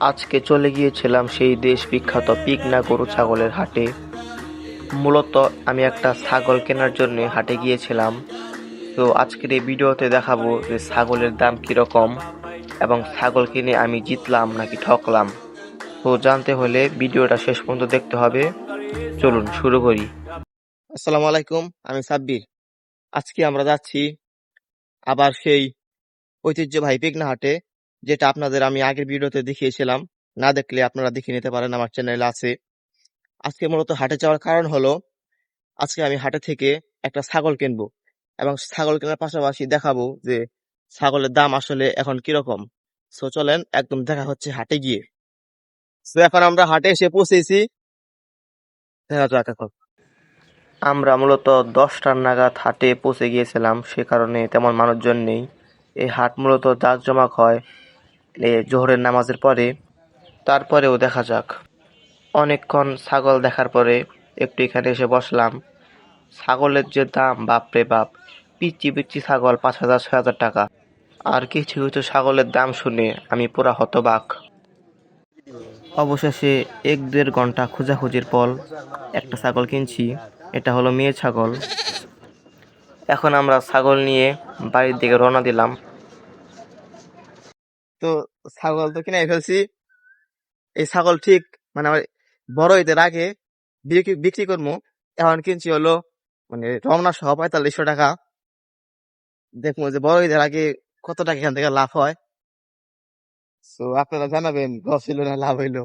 আজকে চলে গিয়েছিলাম সেই দেশ বিখ্যাত পিকনা গরু ছাগলের হাটে। মূলত আমি একটা ছাগল কেনার জন্য হাটে গিয়েছিলাম। তো আজকের এই ভিডিওতে দেখাবো যে ছাগলের দাম কিরকম এবং ছাগল কিনে আমি জিতলাম নাকি ঠকলাম। তো জানতে হলে ভিডিওটা শেষ পর্যন্ত দেখতে হবে। চলুন শুরু করি। আসসালামু আলাইকুম, আমি সাব্বির। আজকে আমরা যাচ্ছি আবার সেই ঐতিহ্যবাহী পিকনা হাটে, যেটা আপনাদের আমি আগের ভিডিওতে দেখিয়েছিলাম। না দেখলে আপনারা দেখে নিতে পারেন, আমার চ্যানেলে আছে। আজকে মূলত হাটে যাওয়ার কারণ হলো, আজকে আমি হাটে থেকে একটা ছাগল কিনবো এবং ছাগল কেনার পাশাপাশি দেখাবো যে ছাগলের দাম আসলে এখন কিরকম। সো চলেন, একদম দেখা হচ্ছে হাটে গিয়ে। তো এখন আমরা হাটে এসে পৌঁছেছি, দেখা যাক এখন। আমরা মূলত 10টার নাগাদ হাটে পৌঁছে গিয়েছিলাম, সে কারণে তেমন মানুষজন নেই। এই হাট মূলত জাঁকজমক হয় জোহরের নামাজের পরে। তারপরেও দেখা যাক। অনেকক্ষণ ছাগল দেখার পরে একটু এখানে এসে বসলাম। ছাগলের যে দাম, বাপরে বাপ! পিচ্চি পিচ্চি ছাগল 5,000-6,000 টাকা। আর কিছু কিছু ছাগলের দাম শুনে আমি পুরা হতবাক। অবশেষে 1-1.5 ঘন্টা খোঁজাখুঁজির পর একটা ছাগল কিনছি। এটা হলো মেয়ে ছাগল। এখন আমরা ছাগল নিয়ে বাড়ির দিকে রওনা দিলাম। তো ছাগল তো কিনে ফেলছি। এই ছাগল ঠিক মানে আমার বড় ঈদের আগে বিক্রি করবো। এখন কিনছি হলো মানে রমনা সহ 4500 টাকা। দেখবো যে বড় ঈদের আগে কত টাকা এখান থেকে লাভ হয়। তো আপনারা জানাবেন লস হইলো না লাভ হইলো।